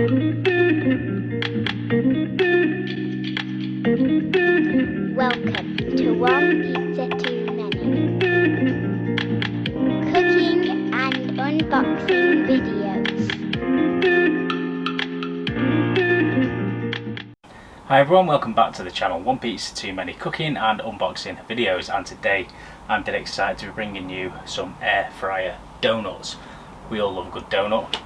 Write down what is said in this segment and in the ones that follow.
Welcome to One Pizza Too Many cooking and unboxing videos. Hi everyone, welcome back to the channel One Pizza Too Many cooking and unboxing videos, and today I'm dead excited to be bringing you some air fryer donuts. We all love a good donut.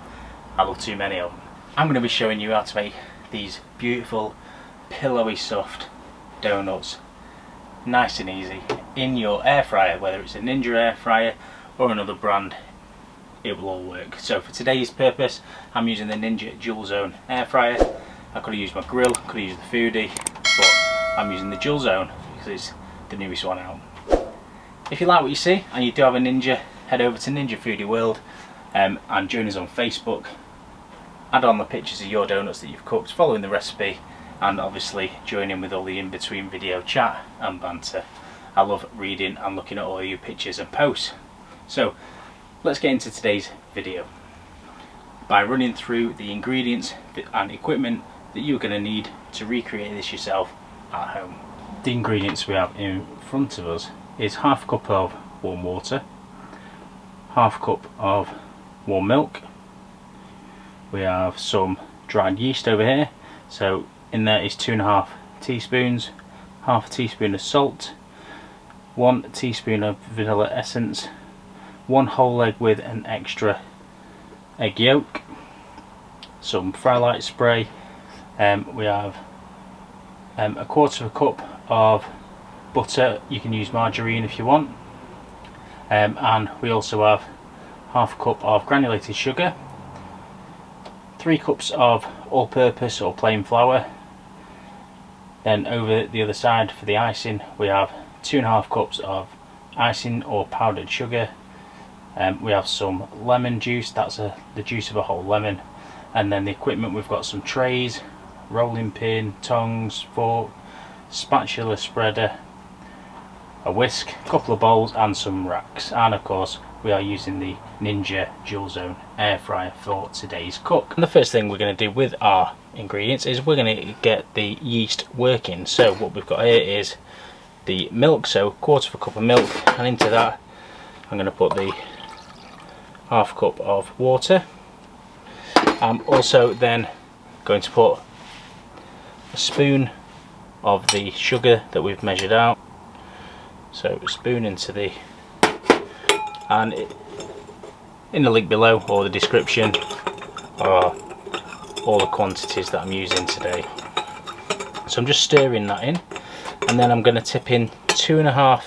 I love too many of them. I'm going to be showing you how to make these beautiful pillowy soft donuts nice and easy in your air fryer, whether it's a Ninja air fryer or another brand, it will all work. So for today's purpose I'm using the Ninja Dual Zone air fryer. I could have used my grill, could have used the Foodie, but I'm using the Dual Zone because it's the newest one out. If you like what you see and you do have a Ninja, head over to Ninja Foodie World and join us on Facebook. Add on the pictures of your donuts that you've cooked following the recipe, and obviously join in with all the in-between video chat and banter. I love reading and looking at all your pictures and posts. So let's get into today's video by running through the ingredients and equipment that you're going to need to recreate this yourself at home. The ingredients we have in front of us is half a cup of warm water, half a cup of warm milk. We have some dried yeast over here, so in there is 2.5 teaspoons, half a teaspoon of salt, 1 teaspoon of vanilla essence, 1 whole egg with an extra egg yolk, some fry light spray. We have a quarter of a cup of butter. You can use margarine if you want, and we also have half a cup of granulated sugar, 3 cups of all-purpose or plain flour. Then over the other side for the icing we have 2.5 cups of icing or powdered sugar. We have some lemon juice, that's the juice of a whole lemon. And then the equipment, we've got some trays, rolling pin, tongs, fork, spatula spreader, a whisk, a couple of bowls and some racks. And of course we are using the Ninja Dual Zone air fryer for today's cook. And the first thing we're going to do with our ingredients is we're going to get the yeast working. So what we've got here is the milk, so quarter of a cup of milk, and into that I'm going to put the half cup of water. I'm also then going to put a spoon of the sugar that we've measured out. So a spoon into the, and in the link below or the description are all the quantities that I'm using today. So I'm just stirring that in, and then I'm going to tip in 2.5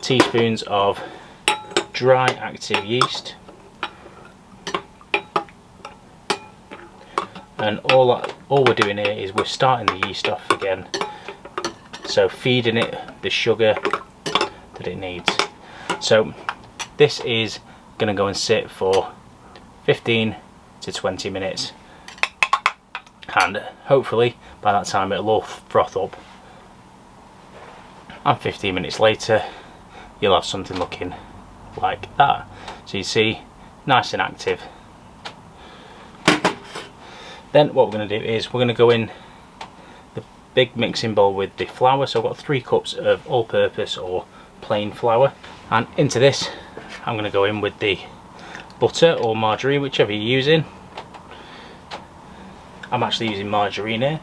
teaspoons of dry active yeast, and all we're doing here is we're starting the yeast off again, so feeding it the sugar that it needs. So this is going to go and sit for 15 to 20 minutes, and hopefully by that time it'll all froth up, and 15 minutes later you'll have something looking like that. So you see, nice and active. Then what we're going to do is we're going to go in the big mixing bowl with the flour. So I've got 3 cups of all-purpose or plain flour, and into this I'm going to go in with the butter or margarine, whichever you're using. I'm actually using margarine here,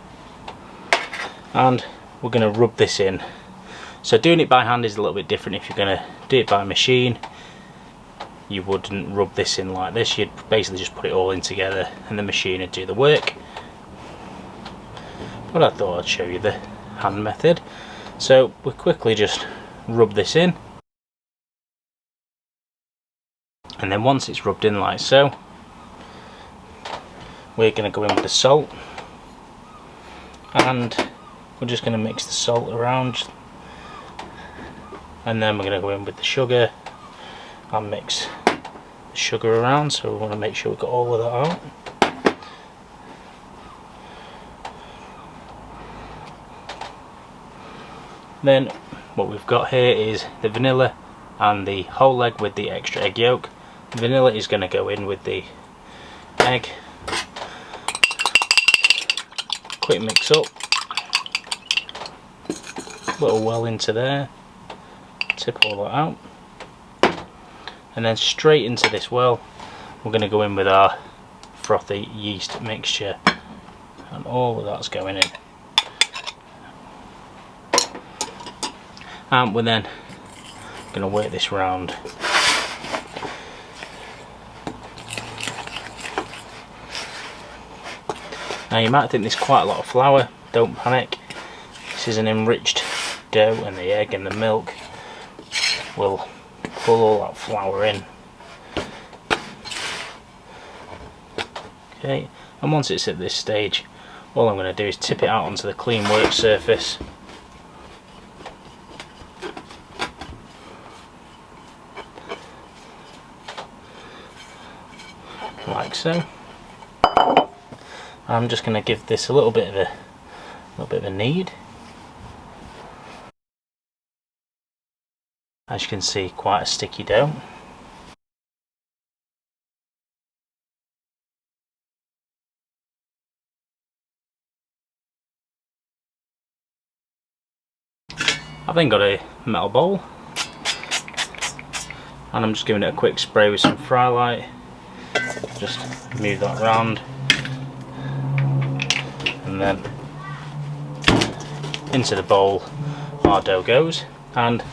and we're going to rub this in. So doing it by hand is a little bit different. If you're going to do it by machine, you wouldn't rub this in like this, you'd basically just put it all in together and the machine would do the work. But I thought I'd show you the hand method. So we'll quickly just rub this in, and then once it's rubbed in like so, we're going to go in with the salt, and we're just going to mix the salt around, and then we're going to go in with the sugar and mix the sugar around. So we want to make sure we've got all of that out. Then what we've got here is the vanilla and the whole egg with the extra egg yolk. The vanilla is going to go in with the egg, quick mix up, little well into there, tip all that out, and then straight into this well we're going to go in with our frothy yeast mixture, and all of that's going in, and we're then going to work this round. Now you might think there's quite a lot of flour, don't panic. This is an enriched dough, and the egg and the milk will pull all that flour in. Okay, and once it's at this stage, all I'm going to do is tip it out onto the clean work surface. Like so. I'm just going to give this a little bit of a knead. As you can see, quite a sticky dough. I've then got a metal bowl, and I'm just giving it a quick spray with some fry light. Just move that round, and then into the bowl our dough goes, and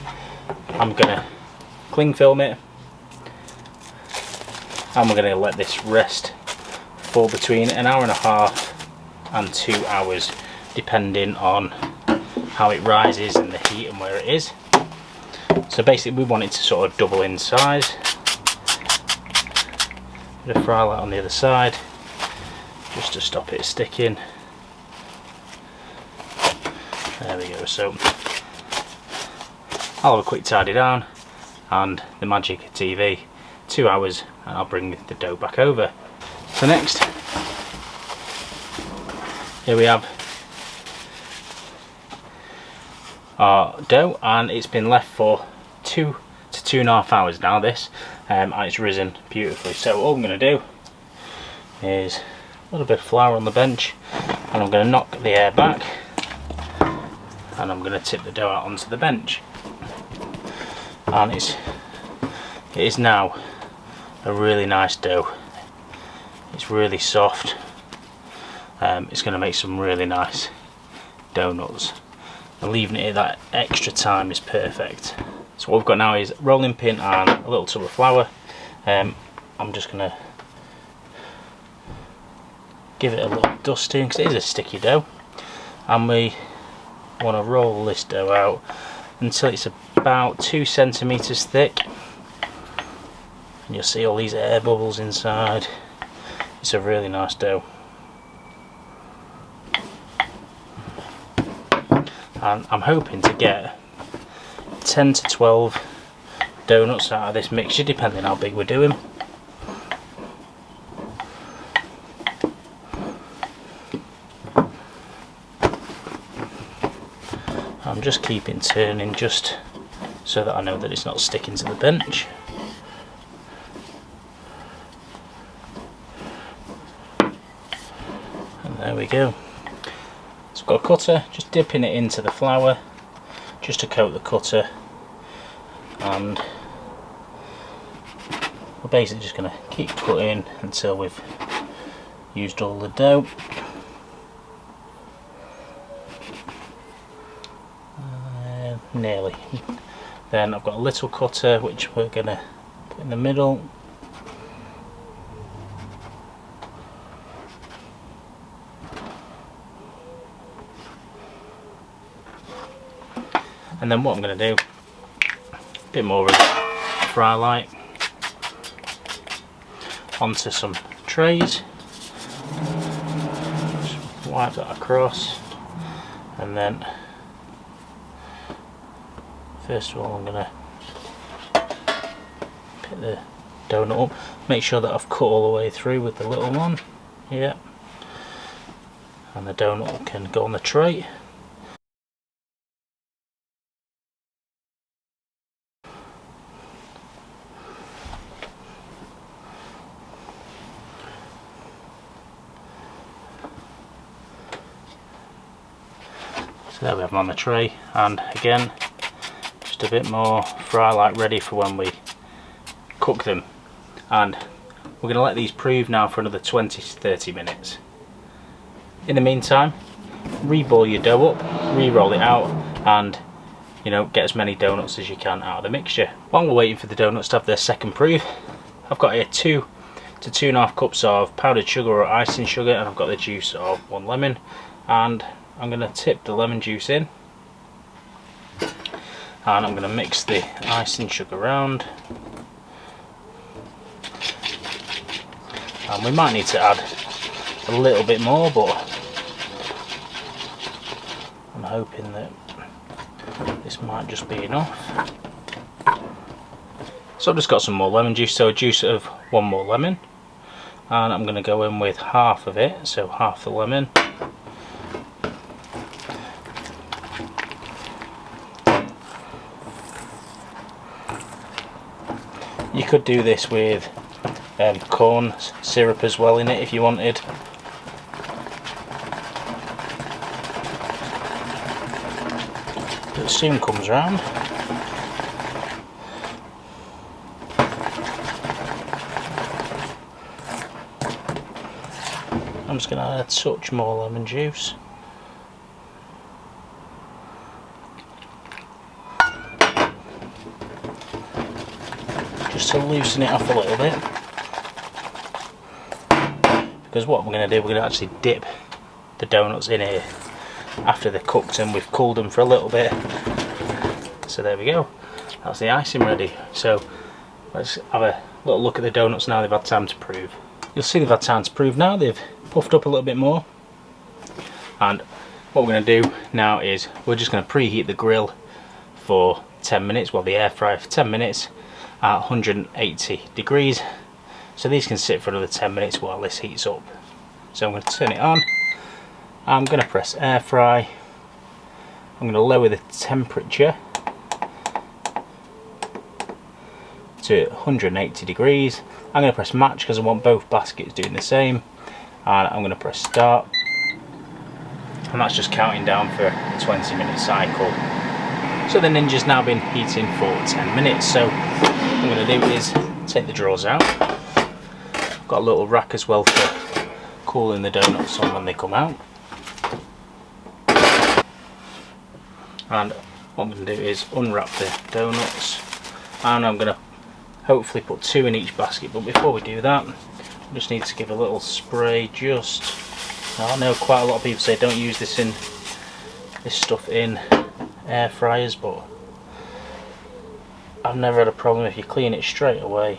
I'm gonna cling film it, and we're gonna let this rest for between an hour and a half and 2 hours, depending on how it rises and the heat and where it is. So basically we want it to sort of double in size. Bit of fry light on the other side just to stop it sticking. There we go. So I'll have a quick tidy down, and the magic of TV, 2 hours, and I'll bring the dough back over. So next, here we have our dough, and it's been left for 2 to 2.5 hours now, this, and it's risen beautifully. So all I'm going to do is a little bit of flour on the bench, and I'm going to knock the air back, and I'm going to tip the dough out onto the bench, and it is now a really nice dough. It's really soft. It's going to make some really nice donuts, and leaving it at that extra time is perfect. So what we've got now is rolling pin and a little tub of flour. I'm just going to give it a little dusting because it is a sticky dough, and we want to roll this dough out until it's about 2 centimeters thick, and you'll see all these air bubbles inside. It's a really nice dough, and I'm hoping to get 10 to 12 donuts out of this mixture, depending how big we're doing. I'm just keeping turning just so that I know that it's not sticking to the bench. And there we go. So I've got a cutter, just dipping it into the flour just to coat the cutter, and we're basically just going to keep cutting until we've used all the dough. Nearly. Then I've got a little cutter which we're going to put in the middle, and then what I'm going to do, a bit more of fry light onto some trays, just wipe that across, and then first of all I'm going to pick the donut up, make sure that I've cut all the way through with the little one, yeah, and the donut can go on the tray. So there we have them on the tray, and again just a bit more fry like, ready for when we cook them. And we're going to let these prove now for another 20 to 30 minutes. In the meantime, re-ball your dough up, re-roll it out, and get as many donuts as you can out of the mixture. While we're waiting for the donuts to have their second proof, I've got here 2 to 2.5 cups of powdered sugar or icing sugar, and I've got the juice of 1 lemon, and I'm going to tip the lemon juice in, and I'm going to mix the icing sugar around, and we might need to add a little bit more, but I'm hoping that this might just be enough. So I've just got some more lemon juice, so a juice of 1 more lemon, and I'm going to go in with half of it, so half the lemon. You could do this with corn syrup as well in it if you wanted. It soon comes round. I'm just going to add a touch more lemon juice. Just to loosen it off a little bit. Because what we're going to do, we're going to actually dip the donuts in here after they're cooked, and we've cooled them for a little bit. So there we go, that's the icing ready. So let's have a little look at the donuts now they've had time to prove. You'll see they've had time to prove now, they've puffed up a little bit more. And what we're going to do now is we're just going to preheat the grill for 10 minutes, well the air fryer for 10 minutes at 180 degrees. So these can sit for another 10 minutes while this heats up. So I'm going to turn it on. I'm going to press air fry. I'm going to lower the temperature to 180 degrees. I'm going to press match because I want both baskets doing the same. And I'm going to press start. And that's just counting down for a 20-minute cycle. So the Ninja's now been heating for 10 minutes. So what I'm going to do is take the drawers out. I've got a little rack as well for cooling the donuts on when they come out. And what I'm going to do is unwrap the donuts, and I'm going to hopefully put 2 in each basket. But before we do that, I just need to give a little spray. I know quite a lot of people say don't use this stuff in air fryers, but I've never had a problem if you clean it straight away.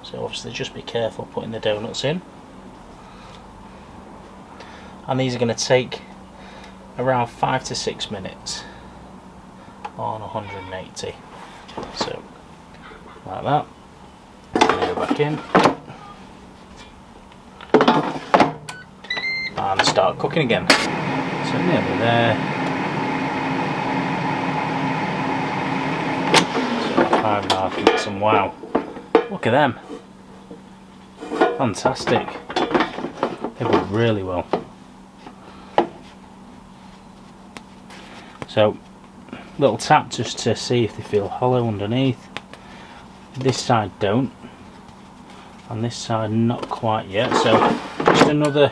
So obviously just be careful putting the donuts in. And these are going to take around 5 to 6 minutes on 180. So like that. Go back in and start cooking again. So nearly there. So 5.5 minutes, and wow, look at them, fantastic. They work really well. So little tap just to see if they feel hollow underneath. This side don't, and this side not quite yet. So just another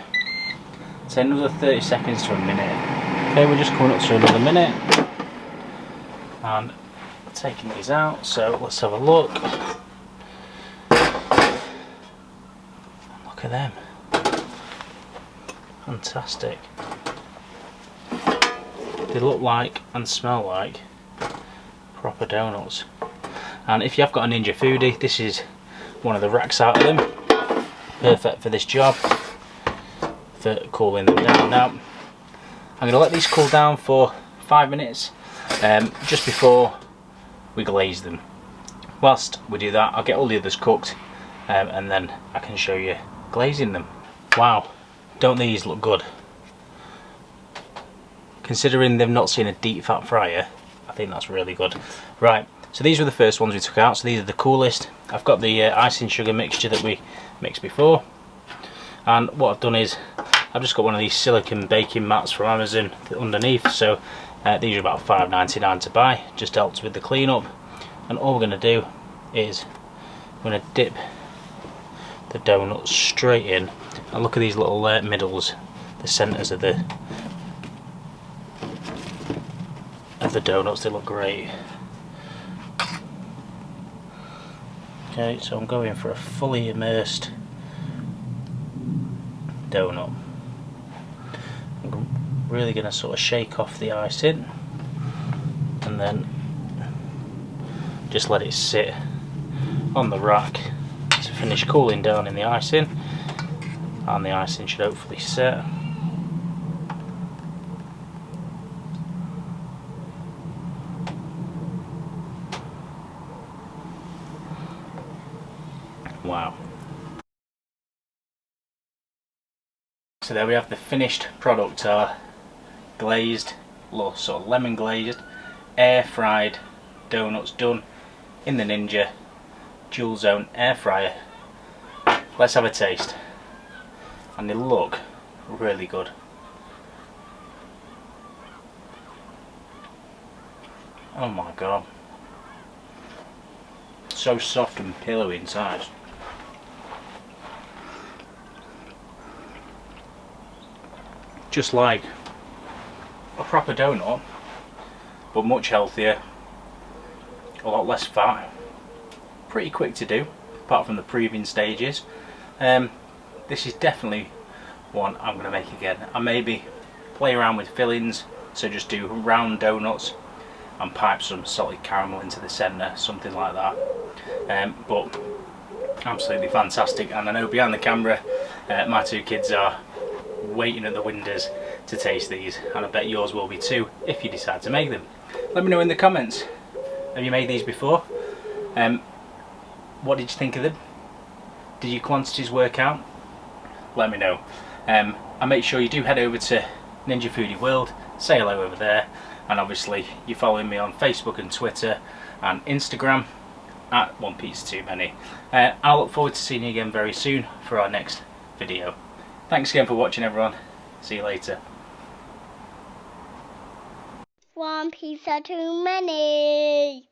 30 seconds to a minute. Okay, we're just coming up to another minute, and taking these out. So let's have a look. Look at them, fantastic. They look like and smell like proper donuts. And if you have got a Ninja Foodie, this is one of the racks out of them. Perfect for this job, for cooling them down. Now, I'm going to let these cool down for 5 minutes just before we glaze them. Whilst we do that, I'll get all the others cooked and then I can show you glazing them. Wow, don't these look good? Considering they've not seen a deep fat fryer, I think that's really good. Right, so these were the first ones we took out, so these are the coolest. I've got the icing sugar mixture that we mixed before, and what I've done is I've just got one of these silicone baking mats from Amazon underneath, so these are about £5.99 to buy. Just helps with the cleanup. And all we're going to do is I'm going to dip the donuts straight in, and look at these little middles, the centres of the donuts. They look great. Okay, so I'm going for a fully immersed donut. I'm really going to sort of shake off the icing and then just let it sit on the rack to finish cooling down in the icing, and the icing should hopefully set. Wow. So there we have the finished product, our glazed, sort of lemon glazed, air fried donuts done in the Ninja dual zone air fryer. Let's have a taste. And they look really good. Oh my god. So soft and pillowy inside. Just like a proper donut, but much healthier, a lot less fat, pretty quick to do apart from the proving stages. This is definitely one I'm going to make again. I maybe play around with fillings, so just do round donuts and pipe some salted caramel into the centre, something like that. But absolutely fantastic, and I know behind the camera my two kids are waiting at the windows to taste these, and I bet yours will be too if you decide to make them. Let me know in the comments, have you made these before? What did you think of them? Did your quantities work out? Let me know. And make sure you do head over to Ninja Foodie World, say hello over there, and obviously you're following me on Facebook and Twitter and Instagram at One Pizza Too Many. I'll look forward to seeing you again very soon for our next video. Thanks again for watching, everyone. See you later. One pizza too many.